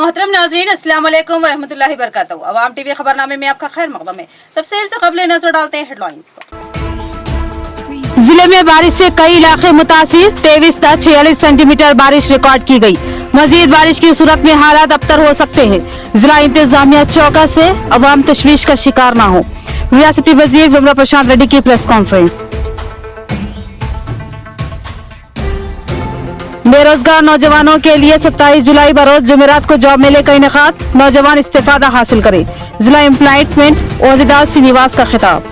मोहतरम नाज़रीन, अस्सलाम वालेकुम वरहमतुल्लाहि वबरकातुहू। अवाम टीवी खबरनामे में आपका खैर मक़दम है। तफसील से कबल नजर डालते हैं हेडलाइंस पर। जिले में बारिश से कई इलाके मुतासिर, 23 तक 46 सेंटीमीटर बारिश रिकॉर्ड की गई। मजीद बारिश की सूरत में हालात अबतर हो सकते हैं। जिला इंतजामिया चौका से अवाम तशवीश का शिकार न हो। रियासती वजीर विमला प्रशांत रेड्डी की प्रेस कॉन्फ्रेंस। बेरोजगार नौजवानों के लिए 27 जुलाई बरोज जुमेरात को जॉब मेले का इनेकाद, नौजवान इस्तेफादा हासिल करें। जिला एम्प्लॉयमेंट ओहदेदार श्रीनिवास का खिताब।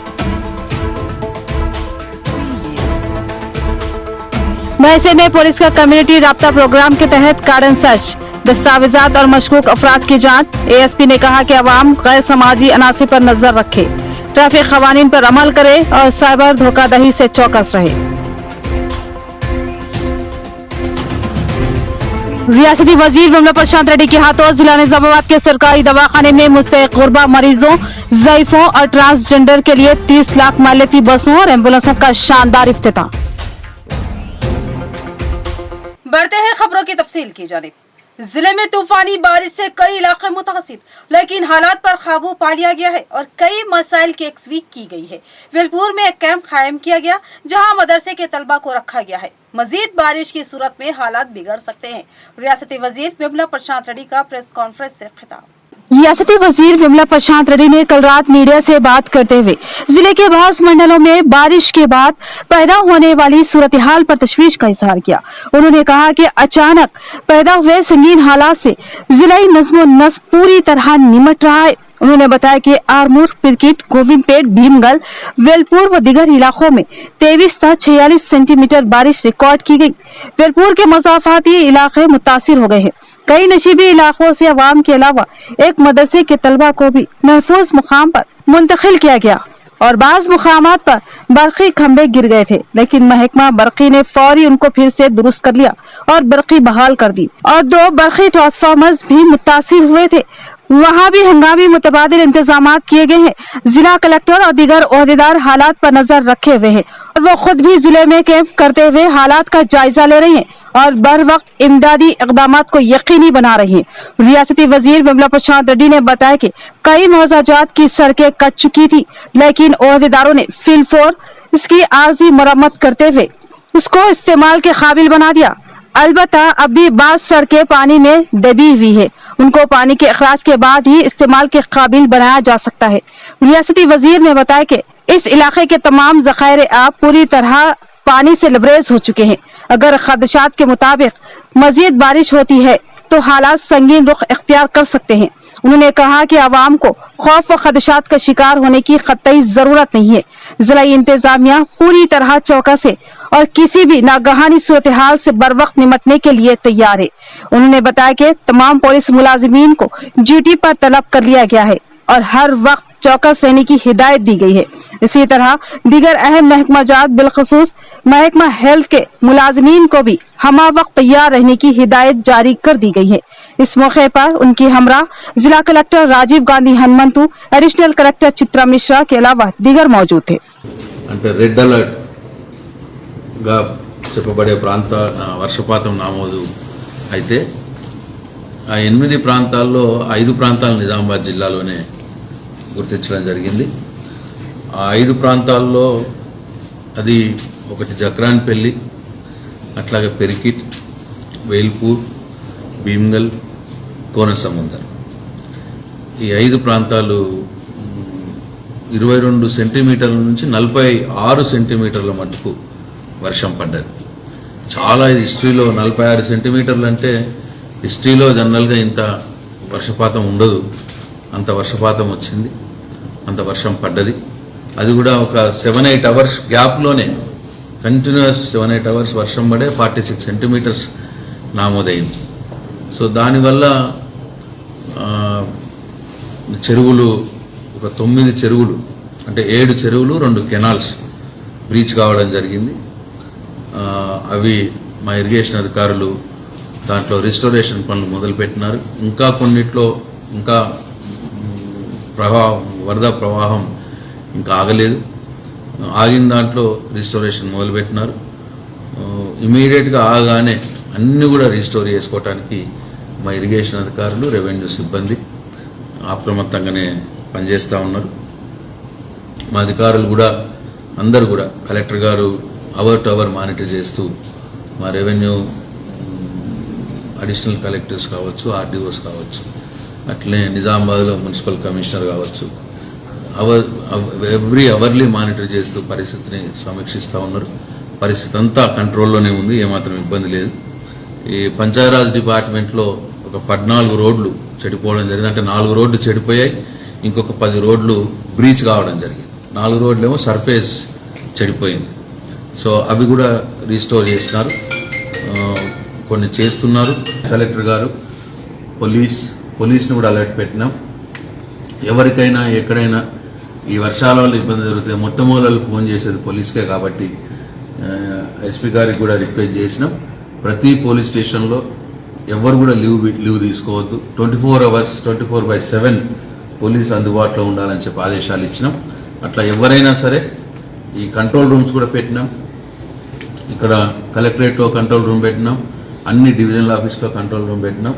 महसे में पुलिस का कम्युनिटी राब्ता प्रोग्राम के तहत कार्डन सर्च, दस्तावेजात और मशकूक अफराद की जांच। एएसपी ने कहा कि अवाम गैर समाजी अनासिर पर नजर रखे, ट्रैफिक कवानीन पर अमल करे और साइबर धोखाधड़ी से चौकस रहे। रियासती वजीर विमला प्रशांत रेड्डी के हाथों जिला निजामाबाद के सरकारी दवाखाने में मुस्तहिक गुरबा मरीजों, ज़ईफों और ट्रांसजेंडर के लिए 30 लाख मालियती बसों और एम्बुलेंसों का शानदार इफ्तिताह। बढ़ते हैं खबरों की तफसील की जानिब। जिले में तूफानी बारिश से कई इलाके मुतासिर, लेकिन हालात पर काबू पा लिया गया है और कई मसाइल की एक्सवीक की गई है। वेलपुर में एक कैंप कायम किया गया जहां मदरसे के तलबा को रखा गया है। मजीद बारिश की सूरत में हालात बिगड़ सकते हैं। रियासती वजीर विमला प्रशांत रेड्डी का प्रेस कॉन्फ्रेंस से खिताब। रियासती वजीर विमला प्रशांत रेड्डी ने कल रात मीडिया से बात करते हुए जिले के बास मंडलों में बारिश के बाद पैदा होने वाली सूरत हाल पर तशवीश का इजहार किया। उन्होंने कहा कि अचानक पैदा हुए संगीन हालात से जिलाई नज़्म नस्ब पूरी तरह निमट रहा है। उन्होंने बताया कि आरमूर, पिरकिट, गोविंदपेट, भीमगल, वेलपुर व दीगर इलाकों में 23 तक 46 सेंटीमीटर बारिश रिकॉर्ड की गई। वेलपुर के मज़ाफ़ाती इलाके मुतासिर हो गए हैं। कई नशीबी इलाकों से अवाम के अलावा एक मदरसे के तलबा को भी महफूज मुकाम पर मुंतकिल किया गया और बाज़ मुकामात पर बरक़ी खंबे गिर गए थे, लेकिन महकमा बरक़ी ने फौरी उनको फिर से दुरुस्त कर लिया और बरक़ी बहाल कर दी और 2 बरक़ी ट्रांसफार्मर्स भी मुतासिर हुए थे। वहाँ भी हंगामी मुतबादिल इंतजामात किए गए हैं। जिला कलेक्टर और दीगर ओहदेदार हालात पर नजर रखे हुए हैं और वो खुद भी जिले में कैंप करते हुए हालात का जायजा ले रहे हैं और बर वक्त इमदादी इक़दामात को यकीनी बना रहे हैं। रियासती वजीर विमला प्रशांत रेड्डी ने बताया कि कई मौजाजात की सड़कें कट चुकी थी, लेकिन ओहदेदारों ने फिलफोर इसकी आर्जी मरम्मत करते हुए उसको इस्तेमाल के काबिल बना दिया। अलबत्ता अब भी बाज़ सड़कें पानी में दबी हुई है, उनको पानी के अखराज के बाद ही इस्तेमाल के काबिल बनाया जा सकता है। रियासती वजीर ने बताया कि इस इलाके के तमाम ज़खायर आब पूरी तरह पानी से लबरेज हो चुके हैं। अगर खदशात के मुताबिक मजीद बारिश होती है तो हालात संगीन रुख इख्तियार कर सकते हैं। उन्होंने कहा कि आवाम को खौफ व खदशात का शिकार होने की कतई जरूरत नहीं है। जिला इंतजामिया पूरी तरह चौकस है और किसी भी नागहानी सूरत हाल से बर वक्त निमटने के लिए तैयार है। उन्होंने बताया कि तमाम पुलिस मुलाजिमीन को ड्यूटी पर तलब कर लिया गया है और हर वक्त चौकस रहने की हिदायत दी गई है। इसी तरह दीगर अहम महकमाजात बिलखसूस महकमा हेल्थ के मुलाजिमीन को भी हमा वक्त तैयार रहने की हिदायत जारी कर दी गई है। इस मौके पर उनकी हमरा जिला collector Rajiv Gandhi Hanumanthu, additional collector Chitra Mishra के अलावा दीगर मौजूद थे। रेड अलर्ट గా చెప్పబడే ప్రాంత వర్షపాతం నమోదు అయితే ఆ 8 ప్రాంతాల్లో 5 ప్రాంతాలు నిజామాబాద్ జిల్లాలోనే గుర్తించడం జరిగింది। ఆ 5 ప్రాంతాల్లో అది ఒకటి జక్రాన్పల్లి, అట్లాగే పెరికిట్, వేల్పూర్, భీమ్గల్, కోనసముందర్। ఈ 5 ప్రాంతాలు 22 సెంటీమీటర్ల నుంచి 46 సెంటీమీటర్ల మట్టుకు వర్షం పడ్డది। చాలా హిస్టరీలో 46 సెంటీమీటర్లు అంటే హిస్టరీలో జనరల్గా ఇంత వర్షపాతం ఉండదు, అంత వర్షపాతం వచ్చింది, అంత వర్షం పడ్డది। అది కూడా ఒక 7-8 అవర్స్ గ్యాప్లోనే కంటిన్యూస్ 7-8 అవర్స్ వర్షం పడే 46 సెంటీమీటర్స్ నమోదైంది। సో దానివల్ల చెరువులు ఒక 9 చెరువులు అంటే 7 చెరువులు 2 కెనాల్స్ బ్రీచ్ కావడం జరిగింది। అవి మా ఇరిగేషన్ అధికారులు దాంట్లో రిస్టోరేషన్ పనులు మొదలుపెట్టినారు। ఇంకా కొన్నిట్లో ఇంకా వరద ప్రవాహం ఇంకా ఆగలేదు, ఆగిన దాంట్లో రిస్టోరేషన్ మొదలుపెట్టినారు। ఇమీడియట్గా ఆగానే అన్నీ కూడా రిస్టోర్ చేసుకోవడానికి మా ఇరిగేషన్ అధికారులు, రెవెన్యూ సిబ్బంది అప్రమత్తంగానే పనిచేస్తూ ఉన్నారు. మా అధికారులు కూడా అందరూ కూడా కలెక్టర్ గారు అవర్ టు అవర్ మానిటర్ చేస్తూ, మా రెవెన్యూ అడిషనల్ కలెక్టర్స్ కావచ్చు, ఆర్డీఓస్ కావచ్చు, అట్లనే నిజామాబాద్లో మున్సిపల్ కమిషనర్ కావచ్చు, ఎవ్రీ అవర్లీ మానిటర్ చేస్తూ పరిస్థితిని సమీక్షిస్తూ ఉన్నారు. పరిస్థితి అంతా కంట్రోల్లోనే ఉంది, ఏమాత్రం ఇబ్బంది లేదు. ఈ పంచాయరాజ్ డిపార్ట్మెంట్లో ఒక 14 రోడ్లు చెడిపోవడం జరిగింది. అంటే 4 రోడ్లు చెడిపోయాయి, ఇంకొక 10 రోడ్లు బ్రీచ్ కావడం జరిగింది. 4 రోడ్లు ఏమో సర్ఫేస్ చెడిపోయింది. సో అవి కూడా రీస్టోర్ చేసినారు, కొన్ని చేస్తున్నారు. కలెక్టర్ గారు పోలీస్ని కూడా అలర్ట్ పెట్టినాం. ఎవరికైనా ఎక్కడైనా ఈ వర్షాల వల్ల ఇబ్బంది జరుగుతుంది, మొట్టమొదలు ఫోన్ చేసేది పోలీస్కే. కాబట్టి ఎస్పీ గారికి కూడా రిక్వెస్ట్ చేసినాం, ప్రతి పోలీస్ స్టేషన్లో ఎవరు కూడా లీవ్ తీసుకోవద్దు. 24 hours 24/7 పోలీస్ అందుబాటులో ఉండాలని చెప్పి ఆదేశాలు ఇచ్చినాం. అట్లా ఎవరైనా సరే ఈ కంట్రోల్ రూమ్స్ కూడా పెట్టినాం. ఇక్కడ కలెక్టరేట్లో కంట్రోల్ రూమ్ పెట్టినాం, అన్ని డివిజనల్ ఆఫీస్లో కంట్రోల్ రూమ్ పెట్టినాం.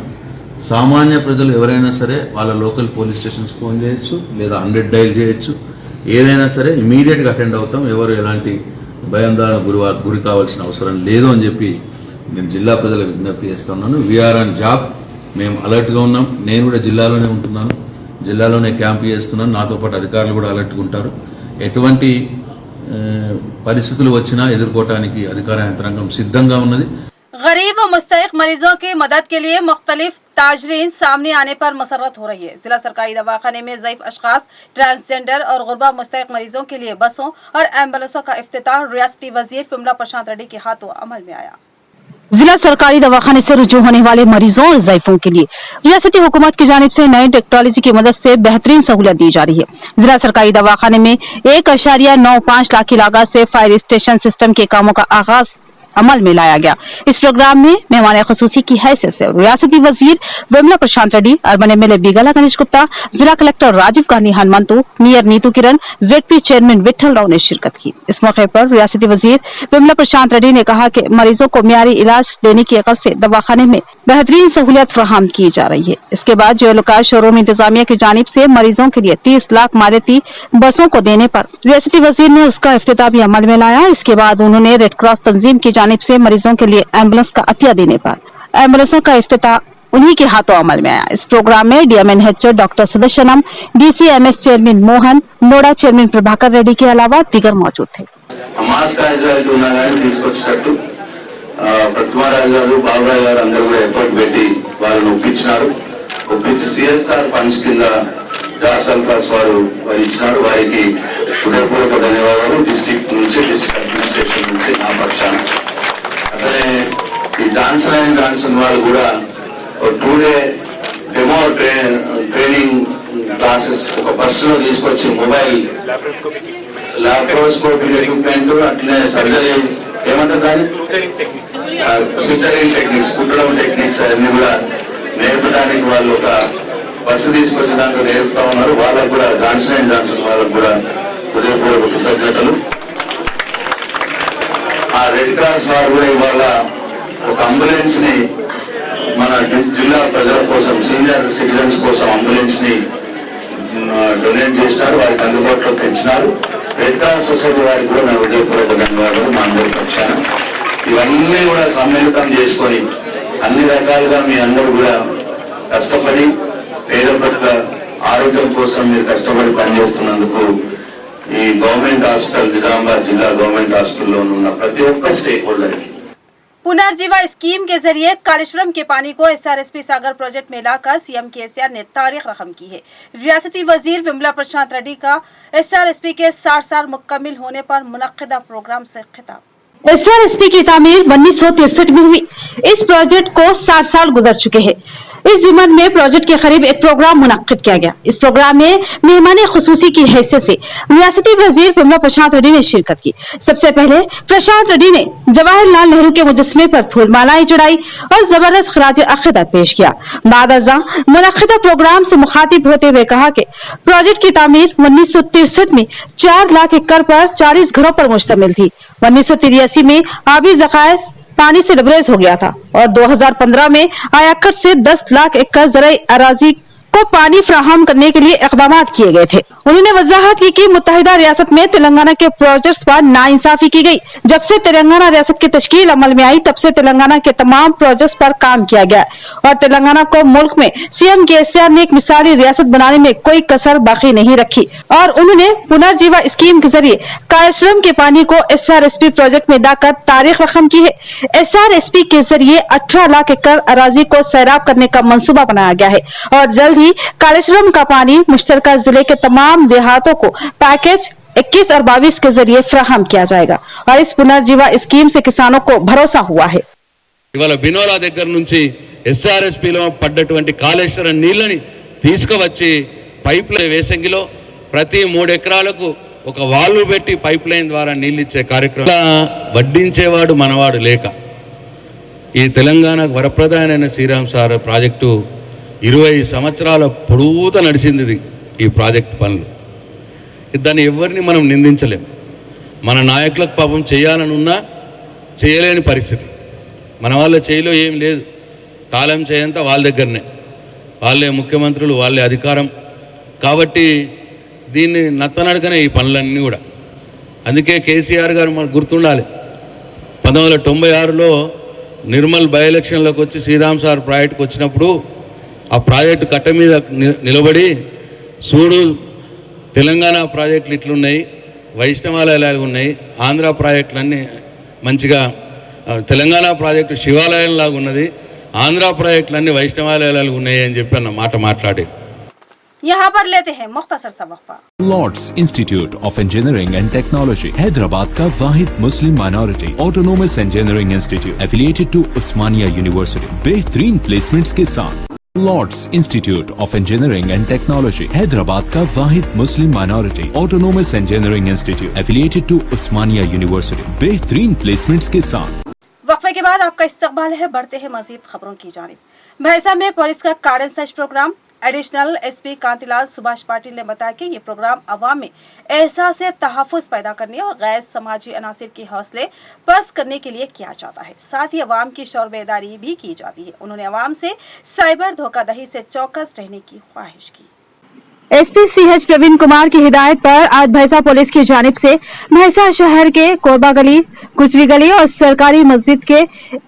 సామాన్య ప్రజలు ఎవరైనా సరే వాళ్ళ లోకల్ పోలీస్ స్టేషన్స్ ఫోన్ చేయొచ్చు, లేదా 100 డైల్ చేయొచ్చు. ఏదైనా సరే ఇమీడియట్గా అటెండ్ అవుతాం. ఎవరు ఎలాంటి భయాందోళన గురి కావాల్సిన అవసరం లేదు అని చెప్పి నేను జిల్లా ప్రజలకు విజ్ఞప్తి చేస్తున్నాను. వీఆర్ ఆన్ జాబ్, మేము అలర్ట్గా ఉన్నాం. నేను కూడా జిల్లాలోనే ఉంటున్నాను, జిల్లాలోనే క్యాంప్ చేస్తున్నాను. నాతో పాటు అధికారులు కూడా అలర్ట్గా ఉంటారు. ఎటువంటి పరిస్థితులు వచ్చినా ఎదుర్కోవడానికి అధికార యంత్రాంగం సిద్ధంగా ఉన్నది. गरीब व मुस्तहिक मरीजों की मदद के लिए मुख्तलिफ ताजरीन सामने आने पर मसरत हो रही है। जिला सरकारी दवाखाने में ज़ईफ अशखास, ट्रांसजेंडर और गुरबा मुस्तहिक मरीजों के लिए बसों और एम्बुलेंसों का इफ्तिताह रियासती वजीर विमला प्रशांत रेड्डी के हाथों अमल में आया। जिला सरकारी दवाखाने से रुजू होने वाले मरीजों और ज़ईफों के लिए रियासती हुकूमत की जानिब से नई टेक्नोलॉजी की मदद से बेहतरीन सहूलियत दी जा रही है। जिला सरकारी दवाखाने में 1.95 लाख की लागत से फायर स्टेशन सिस्टम के कामों का आगाज अमल में लाया गया। इस प्रोग्राम में मेहमान खुसूसी की हैसियत से रियासती वजीर विमला प्रशांत रेड्डी, अर्बन एमएलए बीगला गणेश गुप्ता, जिला कलेक्टर राजीव गांधी हनुमंतु, मेयर नीतू किरण, जेडपी चेयरमैन विठल राव ने शिरकत की। इस मौके पर रियासती वजीर विमला प्रशांत रेड्डी ने कहा कि मरीजों को मियारी इलाज देने की गरज से दवाखाने में बेहतरीन सहूलियत फराहम की जा रही है। इसके बाद जो शोरूम इंतजामिया की जानिब से मरीजों के लिए 30 लाख मालियती बसों को देने पर रियासती वजीर ने उसका इफ्तिताह भी अमल में लाया। इसके बाद उन्होंने रेड क्रॉस तंजीम की जानिब से मरीजों के लिए एम्बुलेंस का अतिया देने पर एम्बुलेंसों का इफ्तिताह उन्हीं के हाथों अमल में आया। इस प्रोग्राम में DMNH doctor Sudarshanam, DCMS chairman Mohan, नोडा चेयरमैन प्रभाकर रेड्डी के अलावा दीगर मौजूद थे। ప్రతిమారాజు గారు, బాబురాజు గారు అందరూ కూడా ఎఫర్ట్ పెట్టి వాళ్ళని ఒప్పించి సిఎస్ఆర్ ఫండ్స్ కింద జాస్ అల్ఫాస్ వారు ఇచ్చినారు. వారికి హృదయపూర్వక ధన్యవాదాలు డిస్ట్రిక్ట్ నుంచి, డిస్ట్రిక్ట్ అడ్మినిస్ట్రేషన్ నుంచి నా పక్షాన. అట్లనే ఈ జాన్సన్ అండ్ జాన్సన్ వాళ్ళు కూడా 2 day డెమో ట్రైనింగ్ క్లాసెస్ ఒక బస్సులో తీసుకొచ్చి మొబైల్ లాప్రోస్కోపిక్ ఎక్విప్మెంట్, అట్లనే సర్జరీ ఏమంటారు దాన్ని సిజరింగ్ టెక్నిక్స్, కుట్టడం టెక్నిక్స్ అన్ని కూడా నేర్పడానికి వాళ్ళు ఒక బస్సు తీసుకొచ్చి దాంట్లో నేర్పుతా ఉన్నారు. వాళ్ళకు కూడా జాన్సన్ అండ్ జాన్సన్ వాళ్ళకు కూడా హృదయపూర్వక కృతజ్ఞతలు. ఆ రెడ్ క్రాస్ వారు కూడా ఇవాళ ఒక అంబులెన్స్ ని మన జిల్లా ప్రజల కోసం, సీనియర్ సిటిజన్స్ కోసం అంబులెన్స్ ని డొనేట్ చేసినారు, వారికి అందుబాటులో తెచ్చినారు. రెడ్ క్రాస్ సొసైటీ వారికి కూడా నా హృదయపూర్వక ధన్యవాదాలు మా అందరి పక్షాన. ఇవన్నీ కూడా సమ్మిళితం చేసుకొని అన్ని రకాలుగా మీ అందరూ కూడా కష్టపడి పేద ప్రజల ఆరోగ్యం కోసం మీరు కష్టపడి పనిచేస్తున్నందుకు ఈ గవర్నమెంట్ హాస్పిటల్, నిజామాబాద్ జిల్లా గవర్నమెంట్ హాస్పిటల్లో ఉన్న ప్రతి ఒక్క స్టేక్ హోల్డర్ पुनर्जीवा स्कीम के जरिए कालेश्वरम के पानी को एसआरएसपी सागर प्रोजेक्ट में लाकर सीएम केसीआर ने तारीख रकम की है। रियासती वजीर विमला प्रशांत रेड्डी का एसआरएसपी के 60 साल मुकम्मिल होने पर मुनक्किदा प्रोग्राम से खिताब। एसआरएसपी की तामीर 1963 में हुई। इस प्रोजेक्ट को 60 साल गुजर चुके हैं। इस जिमन में प्रोजेक्ट के करीब एक प्रोग्राम मुनक्किद किया गया। इस प्रोग्राम में मेहमान खुसूसी की हैसियत से रियासती वजीर विमला प्रशांत रेड्डी ने शिरकत की। सबसे पहले प्रशांत रेड्डी ने जवाहरलाल नेहरू के मुजस्मे पर फूलमालाएं चढ़ाई और जबरदस्त खराज अकीदत पेश किया। बाद अज़ा मुनक्किदा प्रोग्राम से मुखातिब होते हुए कहा कि प्रोजेक्ट की तामीर 1963 में 4 लाख एकड़ पर 40 घरों पर मुश्तमिल थी। 1983 में आबी ज़खायर पानी से लबरेज हो गया था और 2015 में आयाकट से 10 लाख एकड़ ज़राई अराजी को पानी फ्राहम करने के लिए इकदाम किए गए थे। उन्होंने वजाहत की कि मुत्तहिदा रियासत में तेलंगाना के प्रोजेक्ट्स पर नाइंसाफी की गई। जब से तेलंगाना रियासत की तश्कील अमल में आई, तब से तेलंगाना के तमाम प्रोजेक्ट्स पर काम किया गया और तेलंगाना को मुल्क में सीएम केसीआर ने एक मिसाली रियासत बनाने में कोई कसर बाकी नहीं रखी और उन्होंने पुनर्जीवा स्कीम के जरिए कालेश्वरम के पानी को SRSP प्रोजेक्ट में डालकर तारीख रकम की है। SRSP के जरिए 18 लाख एकड़ अराजी को सैराब करने का मंसूबा बनाया गया है और जल्द ही कालेश्वरम का पानी मुश्तरका जिले के तमाम देहातों को पैकेज 21 और 22 के जरिए फ्राहम किया जाएगा और इस पुनर्जीवा स्कीम से किसानों को भरोसा हुआ है। ఇవాళ బినోలా దగ్గర నుంచి SRSPలో పడ్డటువంటి కాళేశ్వరం నీళ్ళని తీసుకువచ్చి పైప్ లైన్ వేసంగిలో ప్రతి 3 ఎకరాలకు ఒక వాల్వ్ పెట్టి పైప్ లైన్ ద్వారా నీళ్ళు ఇచ్చే కార్యక్రమం వడ్డించేవాడు మనవాడు లేక ఈ తెలంగాణకు వరప్రధానమైన శ్రీరామ్ సార్ ప్రాజెక్టు 20 సంవత్సరాల పొడవుతా నడిచింది ఈ ప్రాజెక్ట్ పనులు. దాన్ని ఎవరిని మనం నిందించలేం. మన నాయకులకు పాపం చేయాలని ఉన్నా చేయలేని పరిస్థితి. మన వాళ్ళ చేయిలో ఏం లేదు. తాళం చేయంతా వాళ్ళ దగ్గరనే, వాళ్ళే ముఖ్యమంత్రులు, వాళ్ళే అధికారం. కాబట్టి దీన్ని నత్తనడకనే ఈ పనులన్నీ కూడా. అందుకే కేసీఆర్ గారు మనకు గుర్తుండాలి, 1996లో నిర్మల్ బై ఎలక్షన్లోకి వచ్చి శ్రీరామ్ సార్ ప్రాజెక్టుకు వచ్చినప్పుడు ఆ ప్రాజెక్టు కట్ట మీద నిలబడి చూడు తెలంగాణ ప్రాజెక్టులు ఇట్లున్నాయి, వైష్ణవాలయాలు ఉన్నాయి, ఆంధ్ర ప్రాజెక్టులన్నీ మంచిగా, తెలంగాణ ప్రాజెక్టు శివాలయంలాగా ఉన్నది, ఆంధ్ర ప్రాజెక్టులన్నీ వైష్ణవాలయాలు ఉన్నాయి అని చెప్పి అన్న మాట మాట్లాడి. यहाँ पर लेते हैं मुख्तसर सा वक्फा। Lords Institute of Engineering and Technology Hyderabad का वाहिद मुस्लिम minority autonomous engineering institute affiliated to Osmania university, बेहतरीन प्लेसमेंट्स के साथ। Lords Institute of Engineering and Technology Hyderabad का वाहिद मुस्लिम minority autonomous engineering institute affiliated to Osmania university, बेहतरीन प्लेसमेंट्स के साथ। वक्फे के बाद आपका इस्तकबाल है, बढ़ते हैं मजीद खबरों की जानिब। भैंसा में पुलिस का cordon search programme. Additional SP Kantilal Subhash Patil ने बताया कि ये प्रोग्राम अवाम में एहसास तहफ़्फ़ुज़ पैदा करने और गैर समाजी अनासिर के हौसले पस्त करने के लिए किया जाता है। साथ ही अवाम की शौर बेदारी भी की जाती है। उन्होंने अवाम से साइबर धोखाधड़ी से चौकस रहने की ख्वाहिश की। SP CH प्रवीण कुमार की हिदायत पर आज भैंसा पुलिस की जानिब से भैंसा शहर के कोरबा गली, गुजरी गली और सरकारी मस्जिद के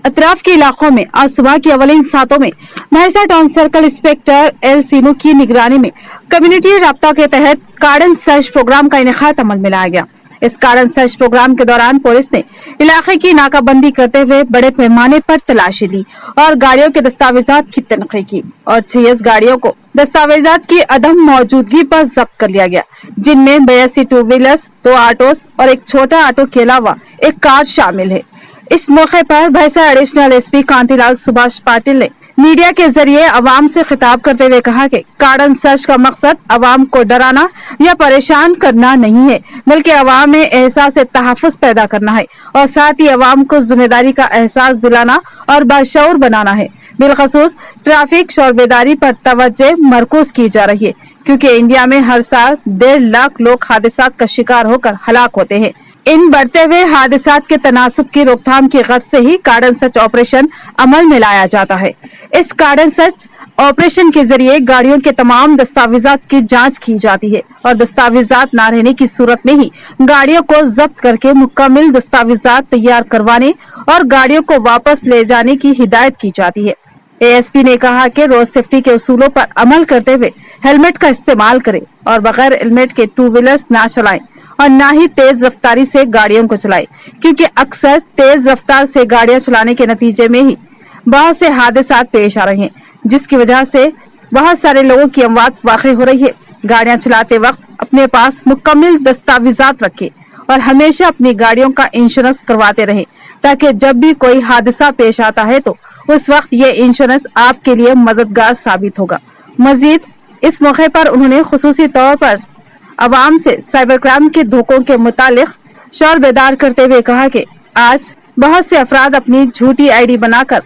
अतराफ के इलाकों में आज सुबह की अवलिन सातों में भैंसा टाउन सर्कल इंस्पेक्टर L सीनू की निगरानी में कम्युनिटी राब्ता के तहत कार्डन सर्च प्रोग्राम का इनेकाद अमल में लाया गया। इस कार्डन सर्च प्रोग्राम के दौरान पुलिस ने इलाके की नाकाबंदी करते हुए बड़े पैमाने पर तलाशी ली और गाड़ियों के दस्तावेजात की तनखी की और 6 गाड़ियों को दस्तावेजात की अदम मौजूदगी पर जब्त कर लिया गया, जिनमें 82 टू व्हीलर्स, 2 ऑटोस और एक छोटा ऑटो के अलावा एक कार शामिल है। इस मौके पर भैंसा एडिशनल SP कांतिलाल सुभाष पाटिल ने मीडिया के जरिए अवाम से खिताब करते हुए कहा कि कार्डन सर्च का मकसद अवाम को डराना या परेशान करना नहीं है, बल्कि अवाम में एहसास तहफ़्फ़ुज़ पैदा करना है और साथ ही अवाम को जिम्मेदारी का एहसास दिलाना और बाशऊर बनाना है। बिलखसूस ट्रैफिक शोरबेदारी पर तवज्जो मरकूज की जा रही है, क्योंकि इंडिया में हर साल 1.5 लाख लोग हादसात का शिकार होकर हलाक होते हैं। इन बढ़ते हुए हादसात के तनासुब की रोकथाम की गर्ज से ही कार्डन सर्च ऑपरेशन अमल में लाया जाता है। इस कार्डन सर्च ऑपरेशन के जरिए गाड़ियों के तमाम दस्तावेजात की जांच की जाती है और दस्तावेजात न रहने की सूरत में ही गाड़ियों को जब्त करके मुकम्मल दस्तावेजात तैयार करवाने और गाड़ियों को वापस ले जाने की हिदायत की जाती है। ASP ने कहा कि रोड सेफ्टी के उसूलों पर अमल करते हुए हेलमेट का इस्तेमाल करें और बगैर हेलमेट के 2 व्हीलर्स ना चलाएं और ना ही तेज रफ्तारी से गाड़ियों को चलाएं, क्योंकि अक्सर तेज रफ्तार से गाड़ियां चलाने के नतीजे में ही बहुत से हादसात पेश आ रहे हैं, जिसकी वजह से बहुत सारे लोगों की अमवात वाक़ई हो रही है। गाड़ियां चलाते वक्त अपने पास मुकम्मल दस्तावेजात रखें और हमेशा अपनी गाड़ियों का इंश्योरेंस करवाते रहें, ताकि जब भी कोई हादसा पेश आता है तो उस वक्त ये इंश्योरेंस आपके लिए मददगार साबित होगा। मजीद इस मौके पर उन्होंने खुसूसी तौर पर अवाम से साइबर क्राइम के धोखों के मुतालिक शौर बेदार करते हुए कहा कि आज बहुत से अफराद अपनी झूठी ID बनाकर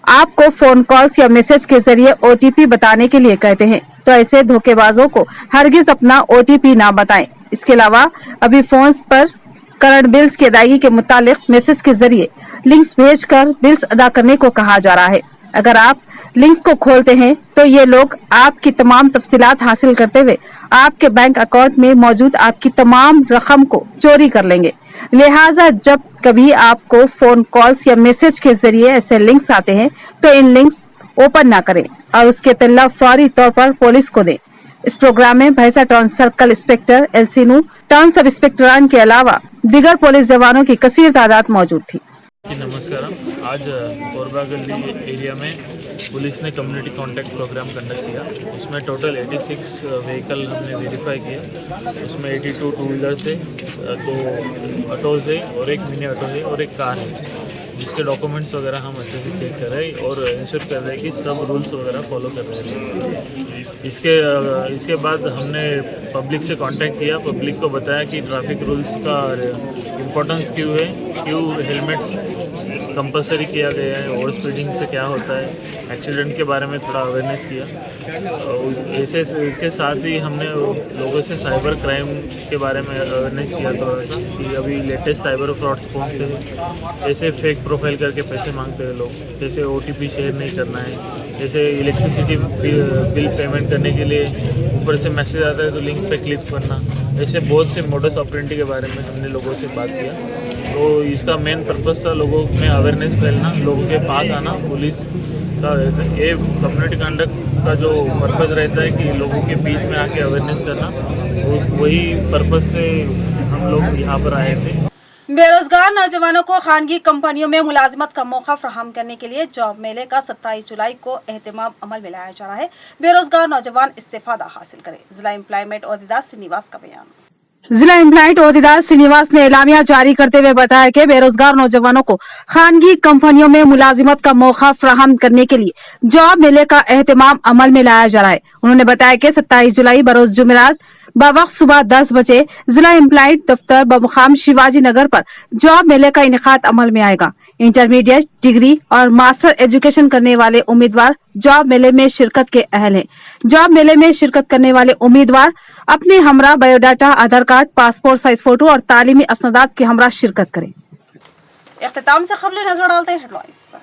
आपको फोन कॉल्स या मैसेज के जरिए OTP बताने के लिए कहते हैं, तो ऐसे धोखेबाजों को हरगिज अपना OTP ना बताएं। इसके अलावा अभी फोन पर करंट बिल्स की अदायगी के मुतालिक मैसेज के जरिए लिंक्स भेजकर बिल्स अदा करने को कहा जा रहा है। अगर आप लिंक्स को खोलते हैं तो ये लोग आपकी तमाम तफसीलात हासिल करते हुए आपके बैंक अकाउंट में मौजूद आपकी तमाम रकम को चोरी कर लेंगे। लिहाजा जब कभी आपको फोन कॉल्स या मैसेज के जरिए ऐसे लिंक्स आते हैं तो इन लिंक्स ओपन ना करें और उसके इत्तला फौरी तौर पर पुलिस को दें। इस प्रोग्राम में भैंसा टाउन सर्कल इंस्पेक्टर एलसीनू, टाउन सब इंस्पेक्टरान के अलावा दिगर पुलिस जवानों की कसीर तादाद मौजूद थी। नमस्कार। आज कोरबा गली एरिया में पुलिस ने कम्युनिटी कांटेक्ट प्रोग्राम कंडक्ट किया। उसमें टोटल 86 व्हीकल हमने वेरीफाई किया। उसमें 82 टू व्हीलर से, 2 ऑटोज़ है और 1 मिनी ऑटो है और 1 कार है, जिसके डॉक्यूमेंट्स वगैरह हम अच्छे से चेक कर रहे हैं और इंश्योर कर रहे हैं कि सब रूल्स वगैरह फॉलो कर रहे हैं। इसके बाद हमने पब्लिक से कांटेक्ट किया। पब्लिक को बताया कि ट्रैफिक रूल्स का इम्पोर्टेंस क्यों है, क्यों हेलमेट्स कंपलसरी किया गया है, ओवर स्पीडिंग से क्या होता है, एक्सीडेंट के बारे में थोड़ा अवेयरनेस किया। ऐसे इसके साथ ही हमने लोगों से साइबर क्राइम के बारे में अवेयरनेस किया थोड़ा सा कि अभी लेटेस्ट साइबर फ्रॉड्स कौन से हैं, ऐसे फेक प्रोफाइल करके पैसे मांगते हैं लोग, जैसे OTP शेयर नहीं करना है, जैसे इलेक्ट्रिसिटी बिल पेमेंट करने के लिए ऊपर से मैसेज आता है तो लिंक पे क्लिक करना, ऐसे बहुत से मोडस ऑपरेंडी के बारे में हमने लोगों से बात किया। तो इसका मेन पर्पस था लोगों में अवेयरनेस फैलना, लोगों के पास आना। पुलिस का ये कम्युनिटी कंडक्ट का जो पर्पस रहता है कि लोगों के बीच में आके अवेयरनेस करना, वही पर्पस से हम लोग यहाँ पर आए थे। बेरोजगार नौजवानों को खानगी कंपनियों में मुलाजिमत का मौका फराहम करने के लिए जॉब मेले का 27 जुलाई को एहतमाम अमल में लाया जा रहा है। बेरोजगार नौजवान इस्तेफादा हासिल करें। जिला एम्प्लॉयमेंट ओहदेदार श्रीनिवास का बयान। जिला एम्प्लॉयमेंट ओहदेदार श्रीनिवास ने एलामिया जारी करते हुए बताया कि बेरोजगार नौजवानों को खानगी कंपनियों में मुलाजिमत का मौका फराहम करने के लिए जॉब मेले का एहतमाम अमल में लाया जा रहा है। उन्होंने बताया कि 27 जुलाई बरोज जुमेरात बवक्त सुबह 10 बजे जिला एम्प्लॉयमेंट दफ्तर बमुकाम शिवाजी नगर पर जॉब मेले का इनेकाद अमल में आएगा। इंटरमीडिएट, डिग्री और मास्टर एजुकेशन करने वाले उम्मीदवार जॉब मेले में शिरकत के अहल हैं। जॉब मेले में शिरकत करने वाले उम्मीदवार अपने हमरा बायोडाटा, आधार कार्ड, पासपोर्ट साइज फोटो और तालीमी असनदात के हमरा शिरकत करें। इख्तिताम से खबरें नजर डालते हैं हेडलाइंस पर।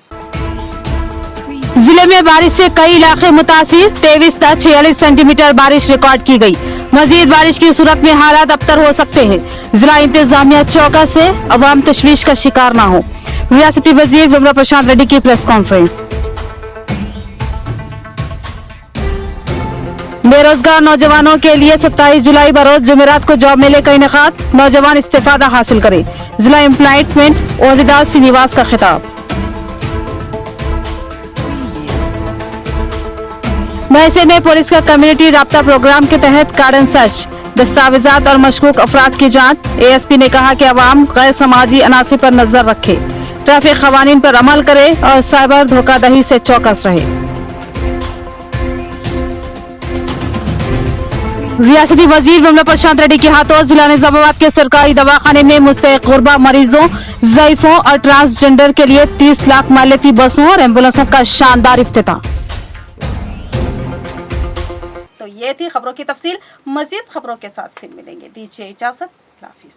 जिले में बारिश से कई इलाके मुतासिर, 23 तक 46 सेंटीमीटर बारिश रिकॉर्ड की गई। मजीद बारिश की सूरत में हालात अबतर हो सकते हैं। जिला इंतजामिया चौकस से अवाम तशवीश का शिकार न हो। रियासती वजीर विमला प्रशांत रेड्डी की प्रेस कॉन्फ्रेंस। बेरोजगार नौजवानों के लिए 27 जुलाई बरोज जुमेरात को जॉब मेले का इनेकाद, नौजवान इस्तेफादा हासिल करें। जिला एम्प्लॉयमेंट ओहदेदार श्रीनिवास का खिताब। महसे में पुलिस का कम्युनिटी राब्ता प्रोग्राम के तहत कार्डन सर्च, दस्तावेजात और मशकूक अफराद की जांच। ASP ने कहा कि अवाम गैर समाजी अनासिर पर नजर रखे, ट्रैफिक कवानीन पर अमल करे और साइबर धोखाधड़ी से चौकस रहे। रियासती वजीर विमला प्रशांत रेड्डी के हाथों जिला निजामाबाद के सरकारी दवाखाने में मुस्तहिक गुरबा मरीजों, ज़ईफों और ट्रांसजेंडर के लिए 30 लाख मालियती बसों और एम्बुलेंसों का शानदार इफ्तिताह। तो ये थी खबरों की तफसील। मजीद खबरों के साथ फिर मिलेंगे। दीजिए इजाजत। अल्लाह हाफिज।